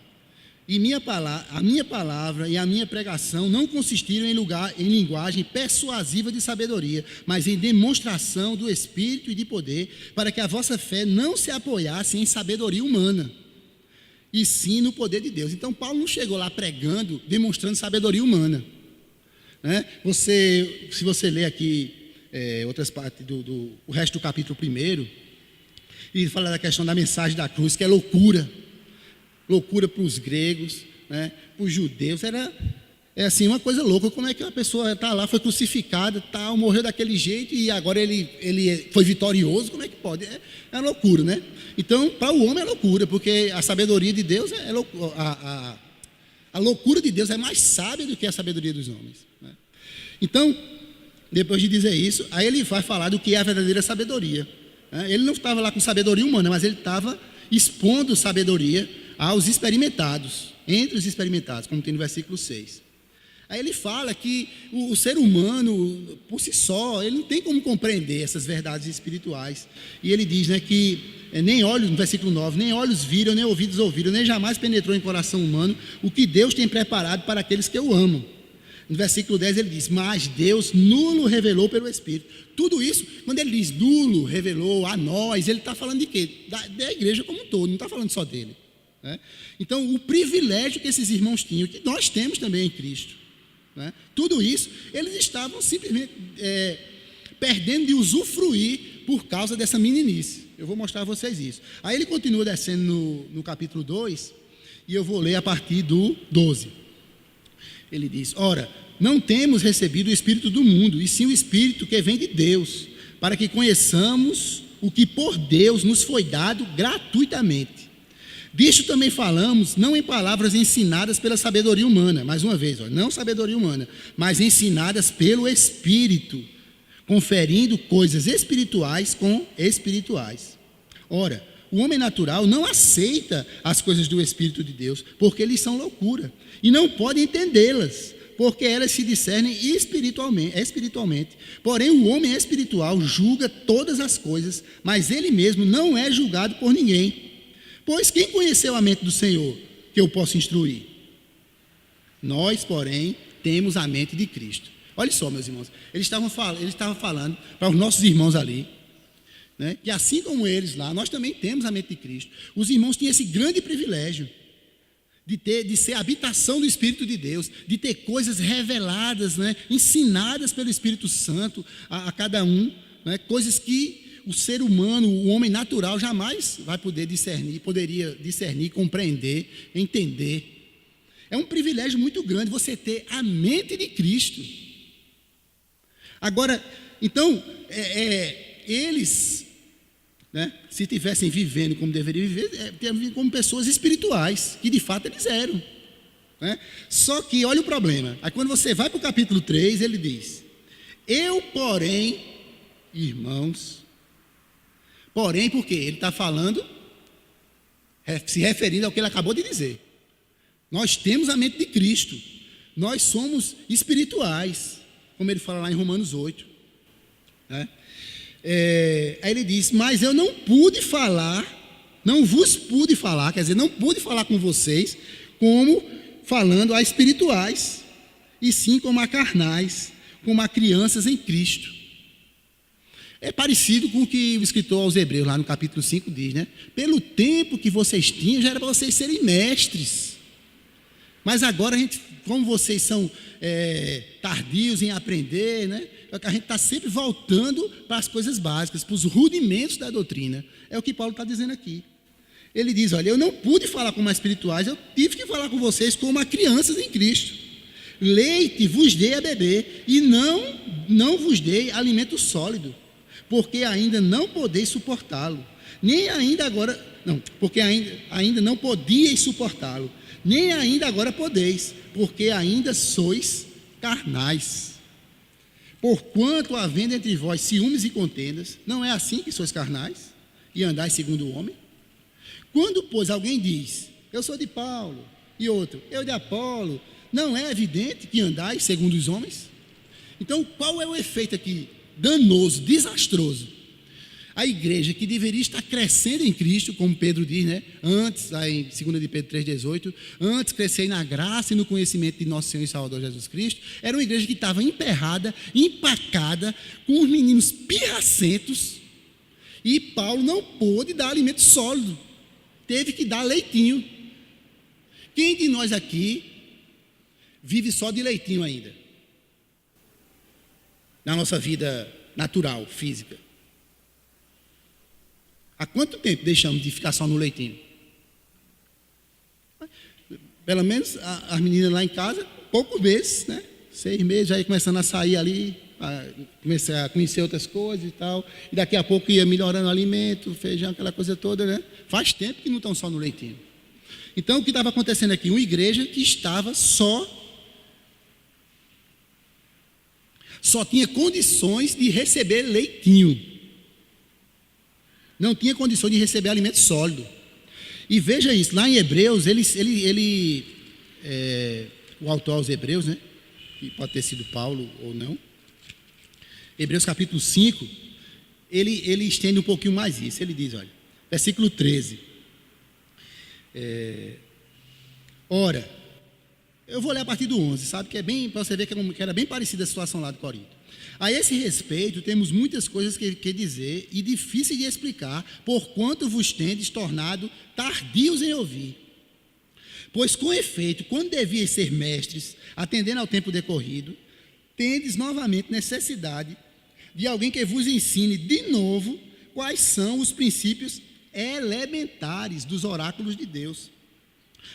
a minha palavra e a minha pregação não consistiram em linguagem persuasiva de sabedoria, mas em demonstração do Espírito e de poder, para que a vossa fé não se apoiasse em sabedoria humana, e sim no poder de Deus. Então Paulo não chegou lá pregando, demonstrando sabedoria humana, né? Se você ler aqui outras partes o resto do capítulo 1, e fala da questão da mensagem da cruz, que é loucura para os gregos, né, para os judeus, é assim uma coisa louca. Como é que uma pessoa está lá, foi crucificada, morreu daquele jeito e agora ele foi vitorioso? Como é que pode? É loucura, né? Então, para o homem é loucura, porque a sabedoria de Deus a loucura de Deus é mais sábia do que a sabedoria dos homens, né? Então, depois de dizer isso, aí ele vai falar do que é a verdadeira sabedoria, né? Ele não estava lá com sabedoria humana, mas ele estava expondo sabedoria aos experimentados, entre os experimentados, como tem no versículo 6. Aí ele fala que o ser humano, por si só, ele não tem como compreender essas verdades espirituais. E ele diz, né, que nem olhos, no versículo 9, nem olhos viram, nem ouvidos ouviram, nem jamais penetrou em coração humano o que Deus tem preparado para aqueles que o amam. No versículo 10 ele diz, mas Deus nulo revelou pelo Espírito. Tudo isso, quando ele diz nulo revelou a nós, ele está falando de quê? Da igreja como um todo, não está falando só dele, né? Então, o privilégio que esses irmãos tinham, que nós temos também em Cristo, né? Tudo isso, eles estavam simplesmente perdendo de usufruir por causa dessa meninice. Eu vou mostrar a vocês isso. Aí ele continua descendo no capítulo 2, e eu vou ler a partir do 12. Ele diz, ora, não temos recebido o Espírito do mundo, e sim o Espírito que vem de Deus, para que conheçamos o que por Deus nos foi dado gratuitamente. Disto também falamos, não em palavras ensinadas pela sabedoria humana, mais uma vez, não sabedoria humana, mas ensinadas pelo Espírito, conferindo coisas espirituais com espirituais. Ora, o homem natural não aceita as coisas do Espírito de Deus, porque eles são loucura, e não pode entendê-las, porque elas se discernem espiritualmente. Porém, o homem espiritual julga todas as coisas, mas ele mesmo não é julgado por ninguém. Pois quem conheceu a mente do Senhor, que eu posso instruir? Nós, porém, temos a mente de Cristo. Olha só, meus irmãos, ele estava falando para os nossos irmãos ali, né, que assim como eles lá, nós também temos a mente de Cristo. Os irmãos tinham esse grande privilégio de ser a habitação do Espírito de Deus, de ter coisas reveladas, né, ensinadas pelo Espírito Santo a cada um, né, coisas que o ser humano, o homem natural, jamais vai poder poderia discernir, compreender, entender. É um privilégio muito grande você ter a mente de Cristo. Agora, então, eles, né, se estivessem vivendo como deveriam viver, teriam como pessoas espirituais, que de fato eles eram, né? Só que, olha o problema, aí quando você vai para o capítulo 3, ele diz, eu, porém, irmãos, porém, porque ele está falando, se referindo ao que ele acabou de dizer. Nós temos a mente de Cristo. Nós somos espirituais, como ele fala lá em Romanos 8. Né? Aí ele diz, mas eu não pude falar, não vos pude falar, quer dizer, não pude falar com vocês, como falando a espirituais, e sim como a carnais, como a crianças em Cristo. É parecido com o que o escritor aos Hebreus, lá no capítulo 5, diz, né? Pelo tempo que vocês tinham, já era para vocês serem mestres. Mas agora, como vocês são tardios em aprender, né? A gente está sempre voltando para as coisas básicas, para os rudimentos da doutrina. É o que Paulo está dizendo aqui. Ele diz, olha, eu não pude falar como espirituais, eu tive que falar com vocês como a crianças em Cristo. Leite vos dei a beber, e não vos dei alimento sólido, porque ainda não podeis suportá-lo, nem ainda agora, não, porque ainda não podíeis suportá-lo, nem ainda agora podeis, porque ainda sois carnais. Porquanto, havendo entre vós ciúmes e contendas, não é assim que sois carnais, e andais segundo o homem? Quando, pois, alguém diz, eu sou de Paulo, e outro, eu de Apolo, não é evidente que andais segundo os homens? Então, qual é o efeito aqui? Danoso, desastroso. A igreja que deveria estar crescendo em Cristo, como Pedro diz, né? Antes, lá em 2 de Pedro 3,18, antes crescer na graça e no conhecimento de nosso Senhor e Salvador Jesus Cristo, era uma igreja que estava emperrada, empacada, com os meninos pirracentos, e Paulo não pôde dar alimento sólido, teve que dar leitinho. Quem de nós aqui vive só de leitinho ainda? Na nossa vida natural, física. Há quanto tempo deixamos de ficar só no leitinho? Pelo menos as meninas lá em casa, poucos meses, né? 6 meses, já ia começando a sair ali, comecei a conhecer outras coisas e tal, e daqui a pouco ia melhorando o alimento, feijão, aquela coisa toda, né? Faz tempo que não estão só no leitinho. Então, o que estava acontecendo aqui? Uma igreja que estava só tinha condições de receber leitinho. Não tinha condições de receber alimento sólido. E veja isso, lá em Hebreus, o autor aos Hebreus, né? Que pode ter sido Paulo ou não. Hebreus capítulo 5, ele estende um pouquinho mais isso. Ele diz, olha, versículo 13. Ora, eu vou ler a partir do 11, sabe? Que é bem, para você ver que era bem parecida a situação lá de Corinto. A esse respeito, temos muitas coisas que dizer e difíceis de explicar, porquanto vos tendes tornado tardios em ouvir. Pois, com efeito, quando devíeis ser mestres, atendendo ao tempo decorrido, tendes novamente necessidade de alguém que vos ensine de novo quais são os princípios elementares dos oráculos de Deus.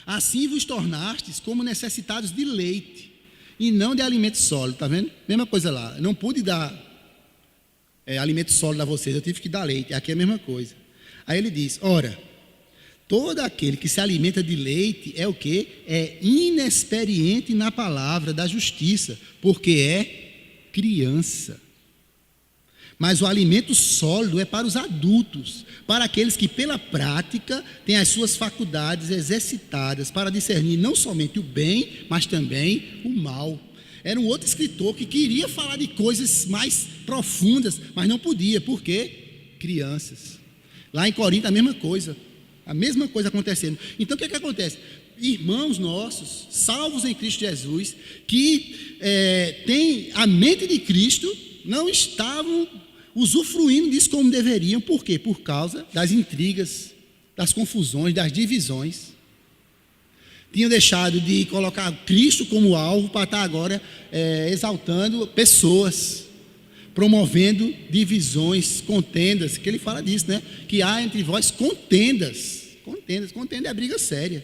Assim vos tornastes como necessitados de leite, e não de alimento sólido, está vendo? Mesma coisa lá, eu não pude dar alimento sólido a vocês, eu tive que dar leite, aqui é a mesma coisa. Aí ele diz, ora, todo aquele que se alimenta de leite é o quê? É inexperiente na palavra da justiça, porque é criança. Mas o alimento sólido é para os adultos, para aqueles que pela prática têm as suas faculdades exercitadas para discernir não somente o bem, mas também o mal. Era um outro escritor que queria falar de coisas mais profundas, mas não podia, por quê? Crianças. Lá em Corinto a mesma coisa acontecendo. Então o que acontece? Irmãos nossos, salvos em Cristo Jesus, que têm a mente de Cristo, não estavam usufruindo disso como deveriam. Por quê? Por causa das intrigas, das confusões, das divisões. Tinham deixado de colocar Cristo como alvo para estar agora exaltando pessoas, promovendo divisões, contendas, que ele fala disso, né? Que há entre vós contendas. Contenda é briga séria.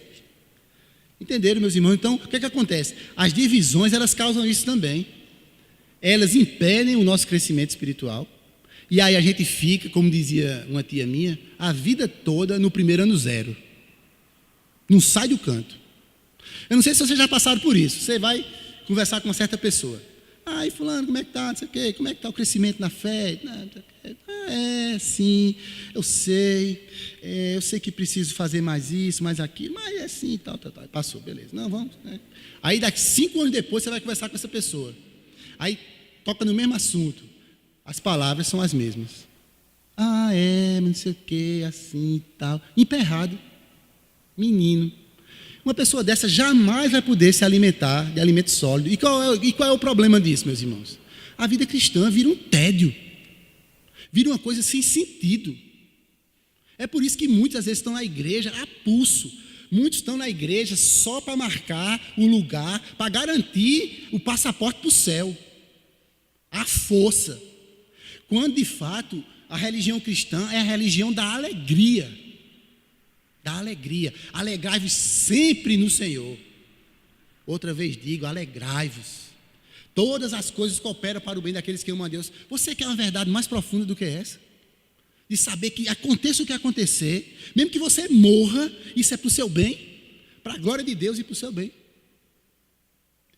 Entenderam, meus irmãos? Então, o que acontece? As divisões, elas causam isso também. Elas impedem o nosso crescimento espiritual. E aí a gente fica, como dizia uma tia minha, a vida toda no primeiro ano zero. Não sai do canto. Eu não sei se vocês já passaram por isso. Você vai conversar com uma certa pessoa. Ai, fulano, como é que está? Não sei o quê. Como é que está o crescimento na fé? Sim, eu sei que preciso fazer mais isso, mais aquilo, mas é assim, tal. Passou, beleza. Não, vamos. Aí daqui 5 anos depois você vai conversar com essa pessoa. Aí toca no mesmo assunto. As palavras são as mesmas. Mas não sei o que, assim e tal. Emperrado. Menino. Uma pessoa dessa jamais vai poder se alimentar de alimento sólido. E qual é o problema disso, meus irmãos? A vida cristã vira um tédio. Vira uma coisa sem sentido. É por isso que muitas vezes estão na igreja a pulso. Muitos estão na igreja só para marcar o lugar, para garantir o passaporte para o céu. A força. Quando de fato a religião cristã é a religião da alegria. Da alegria. Alegrai-vos sempre no Senhor. Outra vez digo, alegrai-vos. Todas as coisas cooperam para o bem daqueles que amam a Deus. Você quer uma verdade mais profunda do que essa? De saber que aconteça o que acontecer, mesmo que você morra, isso é para o seu bem, para a glória de Deus e para o seu bem.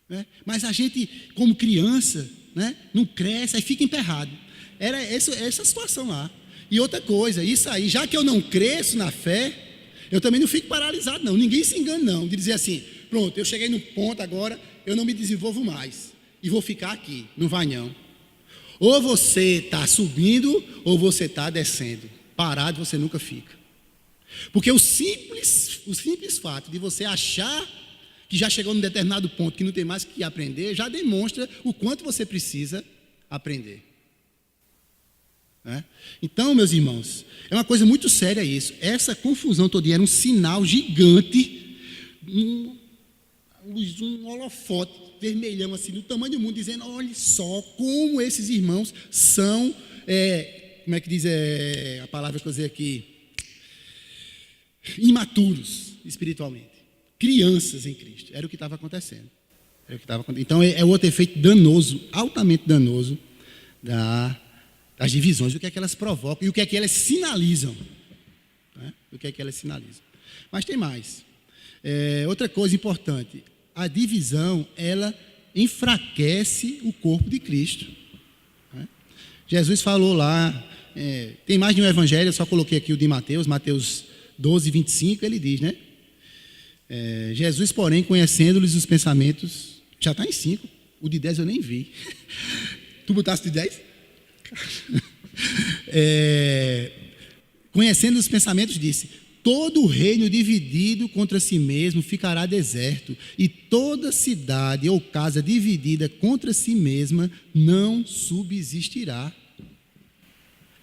Né? Mas a gente, como criança, né, não cresce, aí fica emperrado. Era essa situação lá. E outra coisa, isso aí, já que eu não cresço na fé, eu também não fico paralisado, não. Ninguém se engana, não, de dizer assim, pronto, eu cheguei no ponto agora, eu não me desenvolvo mais e vou ficar aqui. Não vai, não. Ou você está subindo, ou você está descendo. Parado você nunca fica. Porque o simples fato de você achar que já chegou num determinado ponto, que não tem mais que aprender, já demonstra o quanto você precisa aprender. Né? Então, meus irmãos, é uma coisa muito séria isso. Essa confusão todinha era um sinal gigante, um holofote vermelhão assim, do tamanho do mundo, dizendo, olha só como esses irmãos são, como é que diz a palavra que eu usei aqui? Imaturos espiritualmente. Crianças em Cristo. Era o que estava acontecendo. Então, é outro efeito danoso, altamente danoso, das divisões, o que é que elas provocam e o que é que elas sinalizam. Né? O que é que elas sinalizam. Mas tem mais. Outra coisa importante, a divisão, ela enfraquece o corpo de Cristo. Né? Jesus falou lá, tem mais de um evangelho, eu só coloquei aqui o de Mateus 12, 25, ele diz, né? Jesus, porém, conhecendo-lhes os pensamentos, já está em 5, o de 10 eu nem vi. Tu botaste de 10? Conhecendo os pensamentos, disse: todo reino dividido contra si mesmo ficará deserto, e toda cidade ou casa dividida contra si mesma não subsistirá.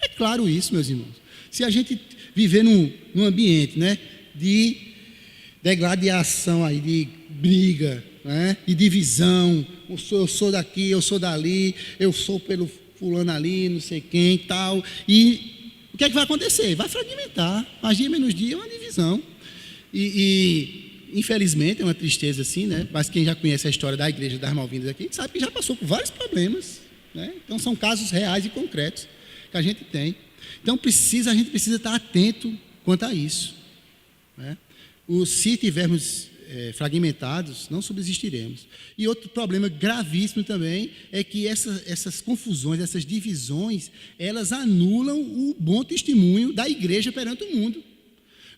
É claro isso, meus irmãos. Se a gente viver num ambiente, né, de degladiação, aí, de briga, né, de divisão, eu sou daqui, eu sou dali, eu sou pelo fulano ali, não sei quem, tal, e o que é que vai acontecer? Vai fragmentar, mais dia menos dia é uma divisão, e infelizmente é uma tristeza assim, né? Mas quem já conhece a história da igreja das Malvinas aqui, sabe que já passou por vários problemas, né? Então são casos reais e concretos que a gente tem. Então a gente precisa estar atento quanto a isso, né? Se tivermos fragmentados, não subsistiremos. E outro problema gravíssimo também é que essas confusões, essas divisões, elas anulam o bom testemunho da igreja perante o mundo.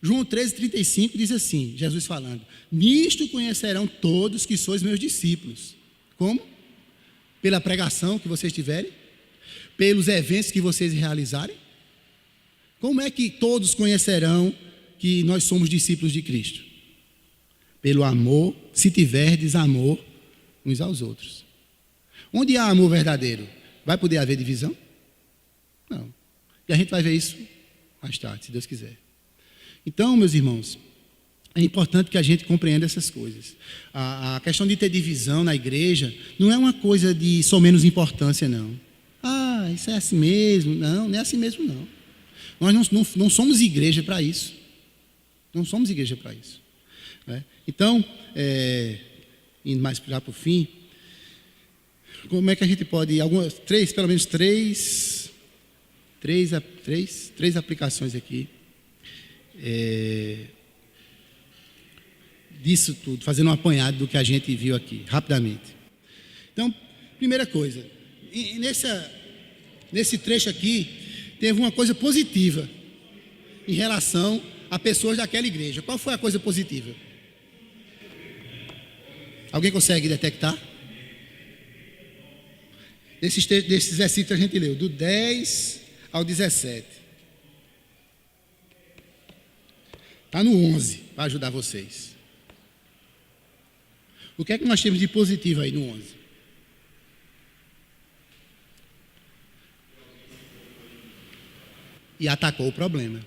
João 13:35 diz assim, Jesus falando: nisto conhecerão todos que sois meus discípulos. Como? Pela pregação que vocês tiverem? Pelos eventos que vocês realizarem? Como é que todos conhecerão que nós somos discípulos de Cristo? Pelo amor, se tiverdes amor uns aos outros. Onde há amor verdadeiro, vai poder haver divisão? Não. E a gente vai ver isso mais tarde, se Deus quiser. Então, meus irmãos, é importante que a gente compreenda essas coisas. A questão de ter divisão na igreja não é uma coisa de só menos importância, não. Isso é assim mesmo. Não é assim mesmo, não. Nós não somos igreja para isso. Não somos igreja para isso. Né? Então, indo mais já para o fim, como é que a gente pode, pelo menos três aplicações aqui, disso tudo, fazendo um apanhado do que a gente viu aqui, rapidamente. Então, primeira coisa, nesse trecho aqui, teve uma coisa positiva em relação a pessoas daquela igreja. Qual foi a coisa positiva? Alguém consegue detectar? Desses versículos que a gente leu, do 10 ao 17. Está no 11, para ajudar vocês. O que é que nós temos de positivo aí no 11? E atacou o problema.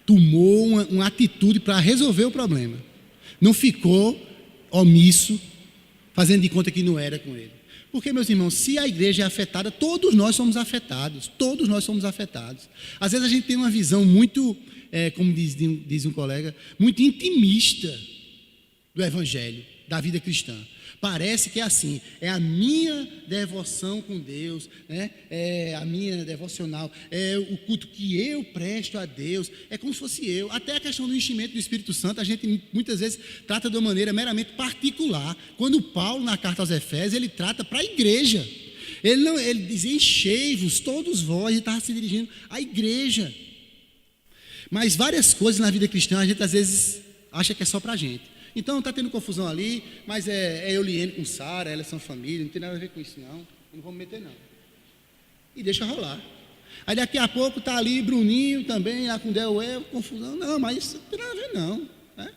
Tomou uma atitude para resolver o problema. Não ficou omisso, fazendo de conta que não era com ele. Porque, meus irmãos, se a igreja é afetada, todos nós somos afetados. Todos nós somos afetados. Às vezes a gente tem uma visão muito, como diz um colega, muito intimista do evangelho. da vida cristã. Parece que é assim, é a minha devoção com Deus, né? É a minha devocional, é o culto que eu presto a Deus, é como se fosse eu. Até a questão do enchimento do Espírito Santo, a gente muitas vezes trata de uma maneira meramente particular. Quando Paulo, na carta aos Efésios, ele trata para a igreja. Ele dizia, enchei-vos, todos vós, ele estava se dirigindo à igreja. Mas várias coisas na vida cristã, a gente às vezes acha que é só para a gente. Então está tendo confusão ali, mas é Euliene com Sara, elas são família, não tem nada a ver com isso não vou me meter não. E deixa rolar. Aí daqui a pouco está ali Bruninho também, lá com Deuel, confusão, não, mas isso não tem nada a ver não, né?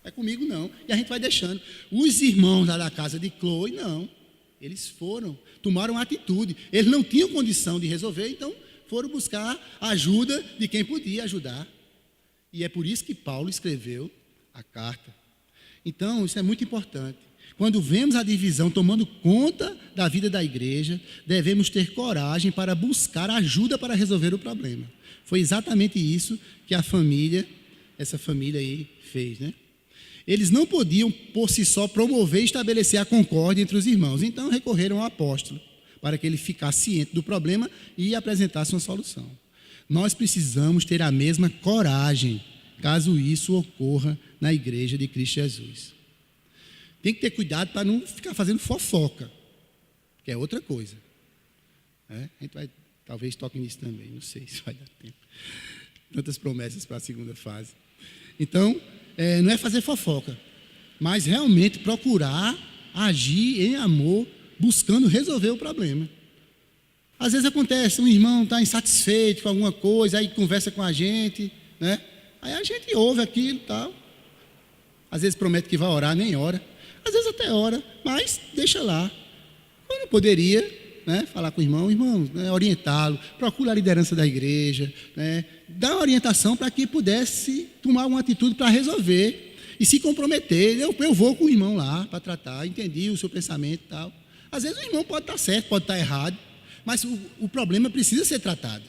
É comigo não. E a gente vai deixando. Os irmãos lá da casa de Chloe, não, eles tomaram atitude, eles não tinham condição de resolver, então foram buscar ajuda de quem podia ajudar. E é por isso que Paulo escreveu a carta. Então, isso é muito importante. Quando vemos a divisão tomando conta da vida da igreja, devemos ter coragem para buscar ajuda para resolver o problema. Foi exatamente isso que essa família aí fez, né? Eles não podiam, por si só, promover e estabelecer a concórdia entre os irmãos. Então, recorreram ao apóstolo para que ele ficasse ciente do problema e apresentasse uma solução. Nós precisamos ter a mesma coragem, caso isso ocorra na igreja de Cristo Jesus. Tem que ter cuidado para não ficar fazendo fofoca, que é outra coisa. A gente vai, talvez toque nisso também, não sei se vai dar tempo. Tantas promessas para a segunda fase. Então, não é fazer fofoca, mas realmente procurar agir em amor, buscando resolver o problema. Às vezes acontece, um irmão está insatisfeito com alguma coisa, aí conversa com a gente, né? Aí a gente ouve aquilo e tal. Às vezes promete que vai orar, nem ora. Às vezes até ora, mas deixa lá. Quando poderia, né, falar com o irmão, né, orientá-lo, procura a liderança da igreja, né, dar uma orientação para que pudesse tomar uma atitude para resolver e se comprometer. Eu vou com o irmão lá para tratar, entendi o seu pensamento e tal. Às vezes o irmão pode estar certo, pode estar errado, mas o problema precisa ser tratado.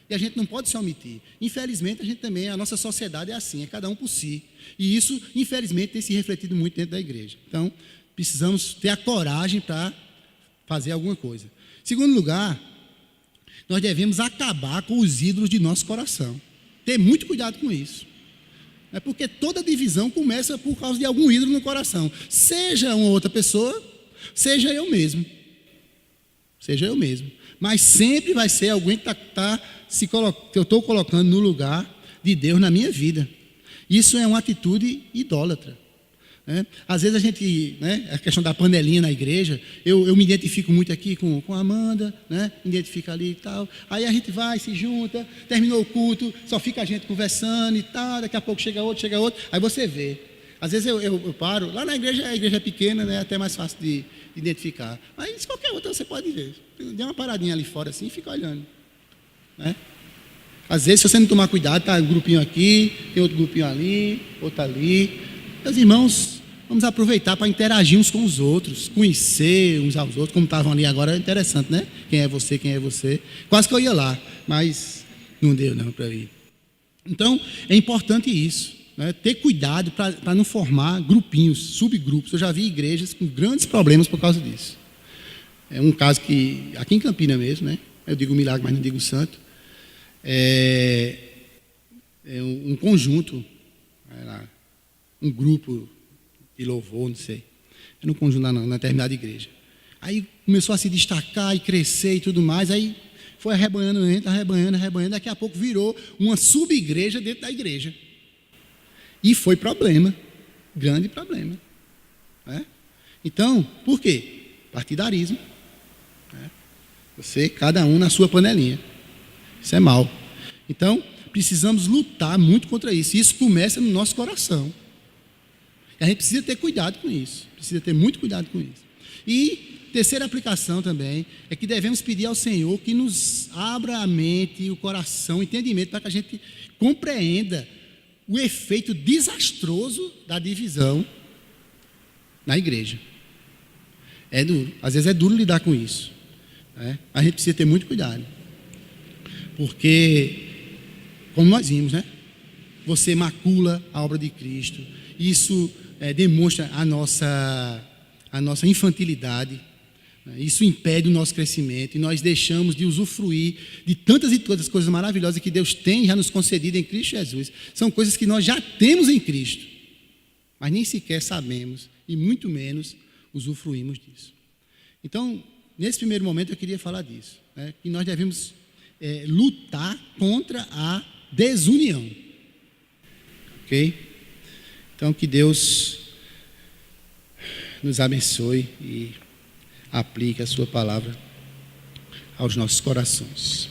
E a gente não pode se omitir. Infelizmente, a nossa sociedade é assim, é cada um por si. E isso, infelizmente, tem se refletido muito dentro da igreja. Então, precisamos ter a coragem para fazer alguma coisa. Segundo lugar, nós devemos acabar com os ídolos de nosso coração. Ter muito cuidado com isso. É porque toda divisão começa por causa de algum ídolo no coração. Seja uma outra pessoa, seja eu mesmo. Seja eu mesmo. Mas sempre vai ser alguém que que eu estou colocando no lugar de Deus na minha vida. Isso é uma atitude idólatra. Né? Às vezes a gente, né, a questão da panelinha na igreja, eu me identifico muito aqui com a Amanda, né, me identifico ali e tal. Aí a gente vai, se junta, terminou o culto, só fica a gente conversando e tal, daqui a pouco chega outro. Aí você vê. Às vezes eu paro, lá na igreja, a igreja é pequena, né, até mais fácil de identificar. Mas qualquer outra você pode ver. Dê uma paradinha ali fora assim e fica olhando. Né? Às vezes, se você não tomar cuidado, está um grupinho aqui, tem outro grupinho ali, outro ali. Meus irmãos, vamos aproveitar para interagir uns com os outros, conhecer uns aos outros, como estavam ali agora, é interessante, né? Quem é você? Quase que eu ia lá, mas não deu não para ir. Então, é importante isso, né? Ter cuidado para não formar grupinhos, subgrupos. Eu já vi igrejas com grandes problemas por causa disso. É um caso que, aqui em Campina mesmo, né? Eu digo milagre, mas não digo santo. É um conjunto, um grupo de louvor, não sei. Era um conjunto na determinada igreja. Aí começou a se destacar e crescer e tudo mais. Aí foi arrebanhando, daqui a pouco virou uma sub-igreja dentro da igreja. E foi problema, grande problema. Né? Então, por quê? Partidarismo. Cada um na sua panelinha. Isso é mal. Então, precisamos lutar muito contra isso. Isso começa no nosso coração. E a gente precisa ter cuidado com isso. Precisa ter muito cuidado com isso. E terceira aplicação também é que devemos pedir ao Senhor que nos abra a mente, o coração, o entendimento, para que a gente compreenda o efeito desastroso da divisão na igreja. É duro. Às vezes é duro lidar com isso. A gente precisa ter muito cuidado. Porque, como nós vimos, né? Você macula a obra de Cristo. Isso demonstra a nossa infantilidade. Isso impede o nosso crescimento e nós deixamos de usufruir de tantas e todas as coisas maravilhosas que Deus tem já nos concedido em Cristo Jesus. São coisas que nós já temos em Cristo, mas nem sequer sabemos e muito menos usufruímos disso. Então, nesse primeiro momento eu queria falar disso, que nós devemos lutar contra a desunião. Ok? Então, que Deus nos abençoe e aplique a sua palavra aos nossos corações.